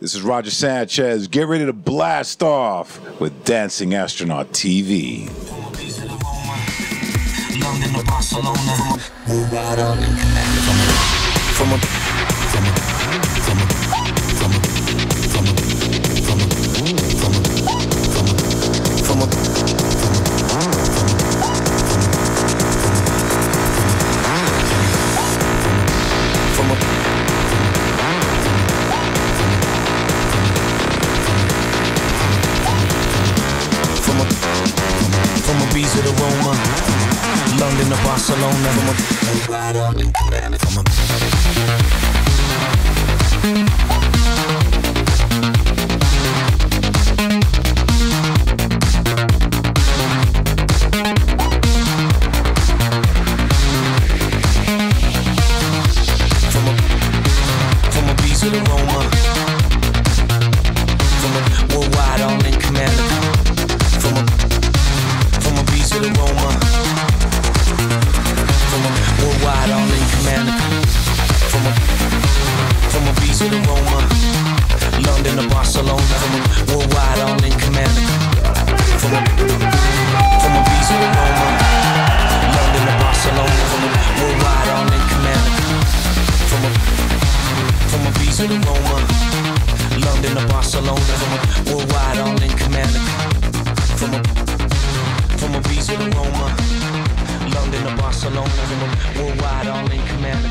This is Roger Sanchez. Get ready to blast off with Dancing Astronaut TV. To Roma, London to Barcelona, ride on in command from a to the Roma, from a worldwide all in command from a to the Roma, from a worldwide all in command, from a B to the Roma, London to Barcelona, from a worldwide all in command, from a B to the Roma, London to Barcelona, from a worldwide all in command, from a B to the Roma, London to Barcelona, from a worldwide all in command, from a B to the Roma, London to Barcelona, worldwide all in command.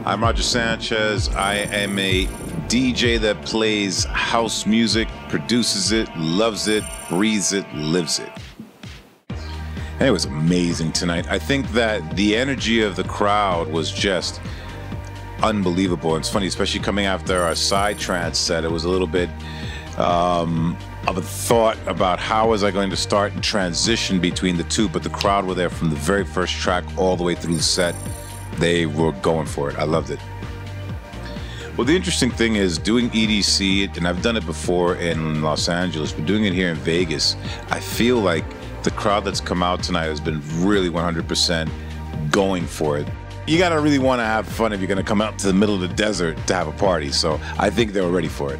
I'm Roger Sanchez. I am a DJ that plays house music, produces it, loves it, breathes it, lives it. And it was amazing tonight. I think that the energy of the crowd was just unbelievable. It's funny, especially coming after our side trance set. It was a little bit of a thought about how was I going to start and transition between the two, but the crowd were there from the very first track all the way through the set. They were going for it. I loved it. Well, the interesting thing is doing EDC, and I've done it before in Los Angeles, but doing it here in Vegas, I feel like the crowd that's come out tonight has been really 100% going for it. You gotta really want to have fun if you're gonna come out to the middle of the desert to have a party, so I think they were ready for it.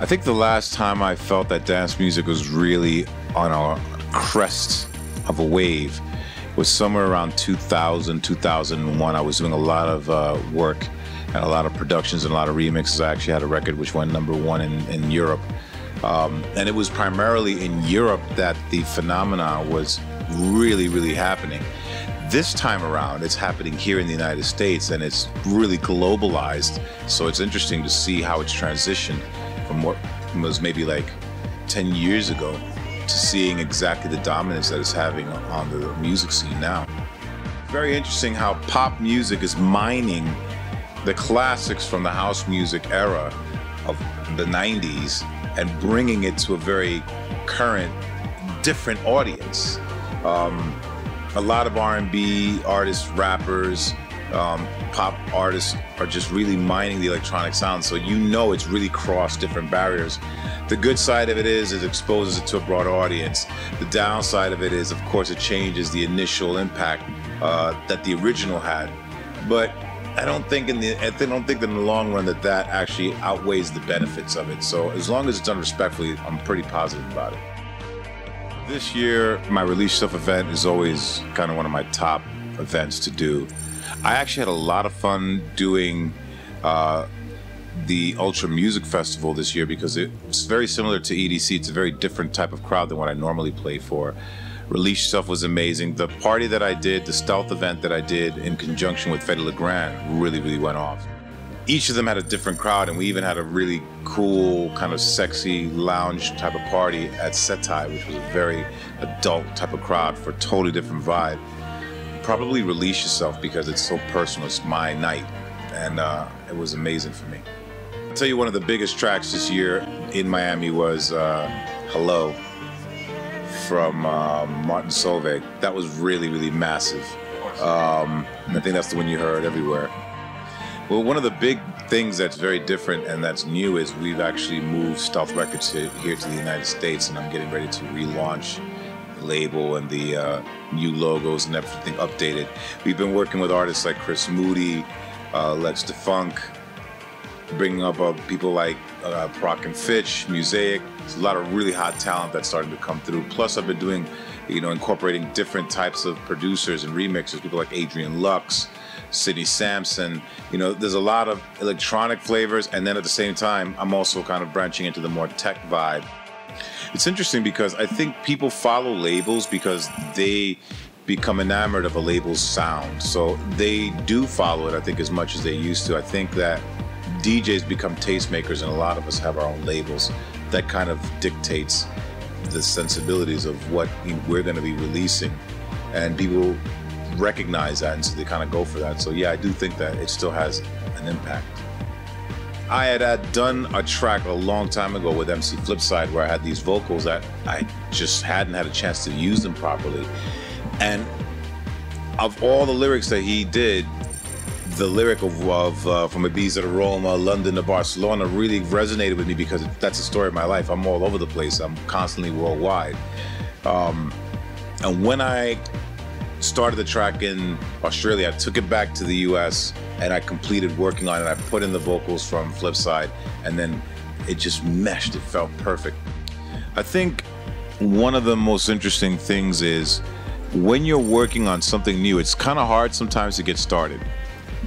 I think the last time I felt that dance music was really on a crest of a wave was somewhere around 2000, 2001. I was doing a lot of work and a lot of productions and a lot of remixes. I actually had a record which went #1 in Europe. And it was primarily in Europe that the phenomena was really, really happening. This time around, it's happening here in the United States, and it's really globalized. So it's interesting to see how it's transitioned from what was maybe like 10 years ago to seeing exactly the dominance that it's having on the music scene now. Very interesting how pop music is mining the classics from the house music era of the 90s and bringing it to a very current, different audience. A lot of R&B artists, rappers, pop artists are just really mining the electronic sound, so you know it's really crossed different barriers. The good side of it is it exposes it to a broad audience. The downside of it is, of course, it changes the initial impact that the original had. But I don't think in the long run that actually outweighs the benefits of it. So as long as it's done respectfully, I'm pretty positive about it. This year, my Release Stuff event is always kind of one of my top events to do. I actually had a lot of fun doing the Ultra Music Festival this year because it's very similar to EDC. It's a very different type of crowd than what I normally play for. Release Stuff was amazing. The party that I did, the stealth event that I did in conjunction with Fede Legrand really, really went off. Each of them had a different crowd, and we even had a really cool, kind of sexy lounge type of party at Setai, which was a very adult type of crowd for a totally different vibe. Probably Release Yourself because it's so personal. It's my night, and it was amazing for me. I'll tell you, one of the biggest tracks this year in Miami was Hello from Martin Solveig. That was really, really massive. I think that's the one you heard everywhere. Well, one of the big things that's very different and that's new is we've actually moved Stealth Records here to the United States, and I'm getting ready to relaunch label and the new logos and everything updated. We've been working with artists like Chris Moody, Lex DeFunk, bringing up people like Proc and Fitch, Mosaic. There's a lot of really hot talent that's starting to come through. Plus, I've been doing, incorporating different types of producers and remixers, people like Adrian Lux, Sidney Sampson. There's a lot of electronic flavors, and then at the same time, I'm also kind of branching into the more tech vibe. It's interesting because I think people follow labels because they become enamored of a label's sound. So they do follow it, I think, as much as they used to. I think that DJs become tastemakers, and a lot of us have our own labels. That kind of dictates the sensibilities of what we're going to be releasing, and people recognize that, and so they kind of go for that. So yeah, I do think that it still has an impact. I had done a track a long time ago with MC Flipside where I had these vocals that I just hadn't had a chance to use them properly, and of all the lyrics that he did, the lyric of from Ibiza to Roma, London to Barcelona really resonated with me because that's the story of my life. I'm all over the place. I'm constantly worldwide. And when I started the track in Australia, I took it back to the US and I completed working on it. I put in the vocals from Flipside, and then it just meshed. It felt perfect. I think one of the most interesting things is when you're working on something new, it's kind of hard sometimes to get started.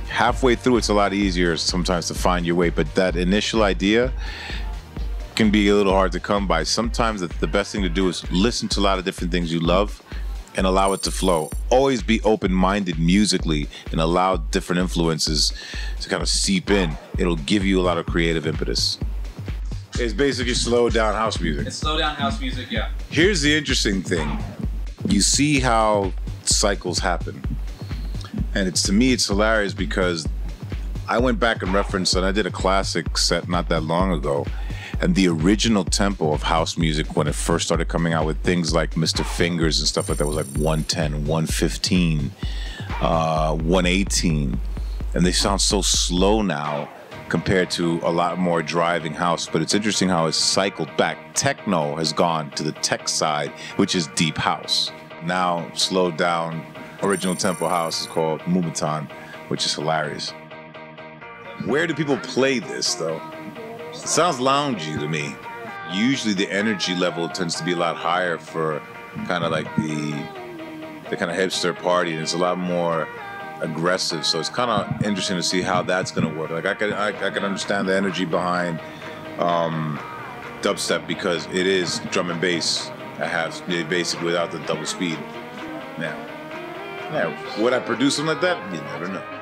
Halfway through, it's a lot easier sometimes to find your way, but that initial idea can be a little hard to come by. Sometimes the best thing to do is listen to a lot of different things you love and allow it to flow. Always be open-minded musically and allow different influences to kind of seep in. It'll give you a lot of creative impetus. It's basically slowed down house music. It's slowed down house music, yeah. Here's the interesting thing. You see how cycles happen. And to me, it's hilarious because I went back and referenced, and I did a classic set not that long ago, and the original tempo of house music when it first started coming out with things like Mr. Fingers and stuff like that was like 110, 115, 118. And they sound so slow now compared to a lot more driving house. But it's interesting how it's cycled back. Techno has gone to the tech side, which is deep house. Now, slowed down original tempo house is called Moombahton, which is hilarious. Where do people play this, though? It sounds loungy to me. Usually the energy level tends to be a lot higher for kind of like the kind of hipster party, and it's a lot more aggressive. So it's kind of interesting to see how that's going to work. Like I can understand the energy behind dubstep because it is drum and bass. I have basically without the double speed. Now, would I produce something like that? You never know.